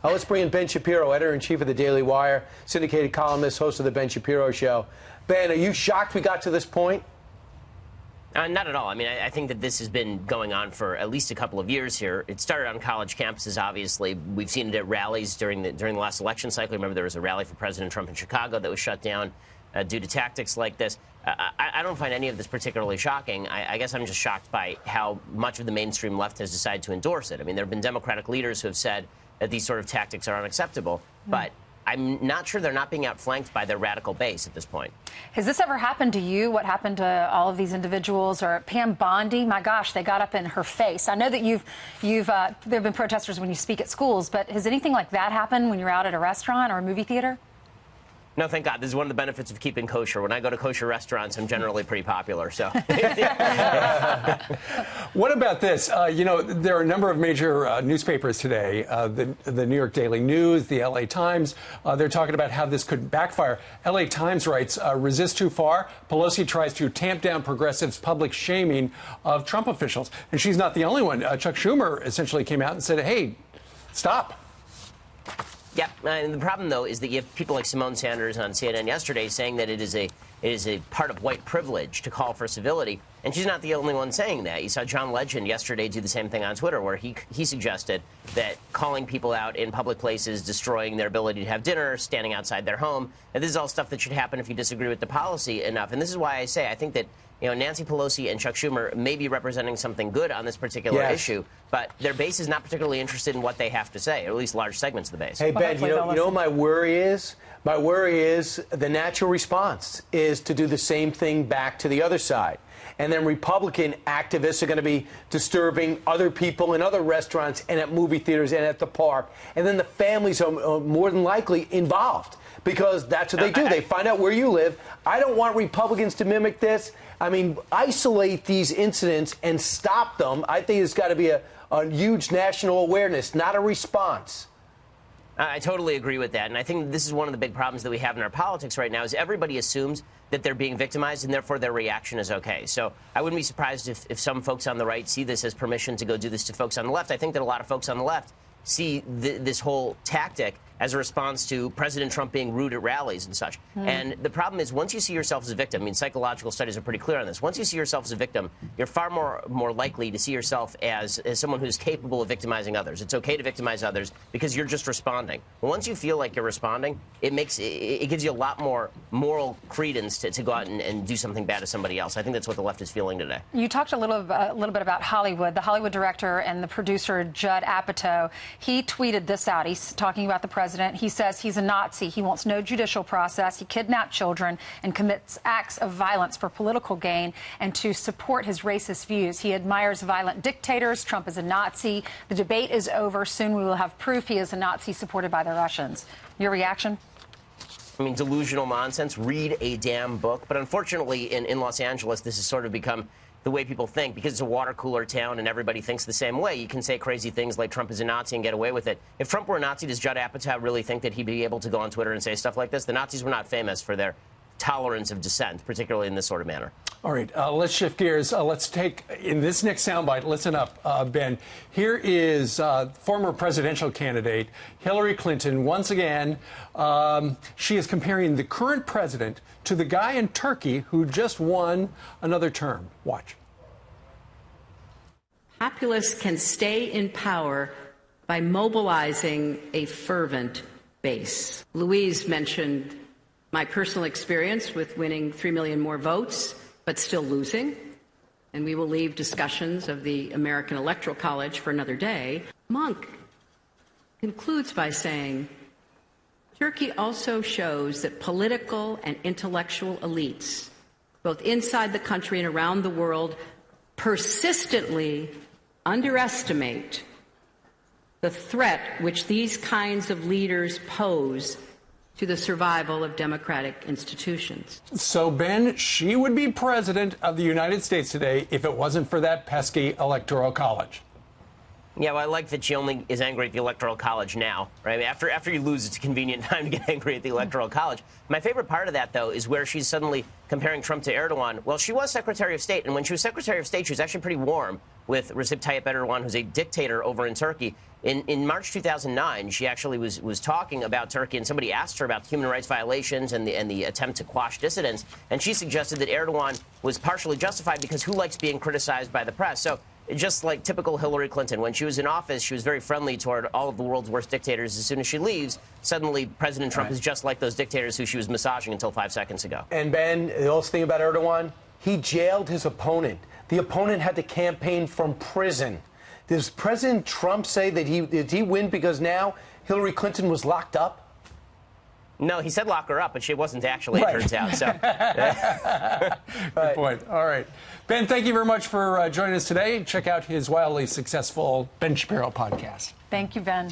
Let's bring in Ben Shapiro, editor-in-chief of the Daily Wire, syndicated columnist, host of the Ben Shapiro Show. Ben, are you shocked we got to this point? Not at all. I mean, I think that this has been going on for at least a couple of years here. It started on college campuses, obviously. We've seen it at rallies during the last election cycle. Remember, there was a rally for President Trump in Chicago that was shut down due to tactics like this. I don't find any of this particularly shocking. I guess I'm just shocked by how much of the mainstream left has decided to endorse it. I mean, there have been Democratic leaders who have said that these sort of tactics are unacceptable, but I'm not sure they're not being outflanked by their radical base at this point. Has this ever happened to you? What happened to all of these individuals? Or Pam Bondi? My gosh, they got up in her face. I know that there have been protesters when you speak at schools, but has anything like that happened when you're out at a restaurant or a movie theater? No, thank God. This is one of the benefits of keeping kosher. When I go to kosher restaurants, I'm generally pretty popular. So, what about this? There are a number of major newspapers today, the New York Daily News, the LA Times. They're talking about how this could backfire. LA Times writes, resist too far. Pelosi tries to tamp down progressives' public shaming of Trump officials. And she's not the only one. Chuck Schumer essentially came out and said, hey, stop. Yeah, and the problem, though, is that you have people like Simone Sanders on CNN yesterday saying that it is a part of white privilege to call for civility, and she's not the only one saying that. You saw John Legend yesterday do the same thing on Twitter, where he suggested that calling people out in public places, destroying their ability to have dinner, standing outside their home, and this is all stuff that should happen if you disagree with the policy enough. And this is why I say I think that Nancy Pelosi and Chuck Schumer may be representing something good on this particular issue, but their base is not particularly interested in what they have to say, or at least large segments of the base. Hey, Ben, you know what my worry is? My worry is the natural response is to do the same thing back to the other side. And then Republican activists are going to be disturbing other people in other restaurants and at movie theaters and at the park. And then the families are more than likely involved because that's what they do. They find out where you live. I don't want Republicans to mimic this. I mean, isolate these incidents and stop them. I think it's got to be a huge national awareness, not a response. I totally agree with that. And I think this is one of the big problems that we have in our politics right now is everybody assumes that they're being victimized and therefore their reaction is okay. So I wouldn't be surprised if some folks on the right see this as permission to go do this to folks on the left. I think that a lot of folks on the left see this whole tactic as a response to President Trump being rude at rallies and such. And the problem is once you see yourself as a victim, I mean, psychological studies are pretty clear on this. Once you see yourself as a victim, you're far more likely to see yourself as someone who's capable of victimizing others. It's okay to victimize others because you're just responding. But once you feel like you're responding, it gives you a lot more moral credence to go out and do something bad to somebody else. I think that's what the left is feeling today. You talked a little bit about Hollywood. The Hollywood director and the producer, Judd Apatow, he tweeted this out. He's talking about the president. He says he's a Nazi. He wants no judicial process. He kidnapped children and commits acts of violence for political gain and to support his racist views. He admires violent dictators. Trump is a Nazi. The debate is over. Soon we will have proof he is a Nazi supported by the Russians. Your reaction? I mean, delusional nonsense. Read a damn book. But unfortunately, in Los Angeles, this has sort of become the way people think. Because it's a water cooler town and everybody thinks the same way, you can say crazy things like Trump is a Nazi and get away with it. If Trump were a Nazi, does Judd Apatow really think that he'd be able to go on Twitter and say stuff like this? The Nazis were not famous for their tolerance of dissent, particularly in this sort of manner. All right, let's shift gears. Let's take, in this next soundbite, listen up, Ben. Here is former presidential candidate Hillary Clinton. Once again, she is comparing the current president to the guy in Turkey who just won another term. Watch. Populists can stay in power by mobilizing a fervent base. Louise mentioned my personal experience with winning 3 million more votes, but still losing. And we will leave discussions of the American Electoral College for another day. Monk concludes by saying, Turkey also shows that political and intellectual elites, both inside the country and around the world, persistently underestimate the threat which these kinds of leaders pose to the survival of democratic institutions. So, Ben, she would be president of the United States today if it wasn't for that pesky Electoral College. Yeah, well, I like that she only is angry at the Electoral College now, right? I mean, after you lose, it's a convenient time to get angry at the Electoral College. My favorite part of that, though, is where she's suddenly comparing Trump to Erdogan. Well, she was Secretary of State, and when she was Secretary of State, she was actually pretty warm with Recep Tayyip Erdogan, who's a dictator over in Turkey. In March 2009, she actually was talking about Turkey, and somebody asked her about human rights violations and the attempt to quash dissidents, and she suggested that Erdogan was partially justified because who likes being criticized by the press? So just like typical Hillary Clinton, when she was in office, she was very friendly toward all of the world's worst dictators. As soon as she leaves, suddenly President Trump is just like those dictators who she was massaging until 5 seconds ago. And Ben, the whole thing about Erdogan, he jailed his opponent. The opponent had to campaign from prison. Does President Trump say that did he win because now Hillary Clinton was locked up? No, he said lock her up, but she wasn't actually, it turns out. So. Good point. All right. Ben, thank you very much for joining us today. Check out his wildly successful Ben Shapiro podcast. Thank you, Ben.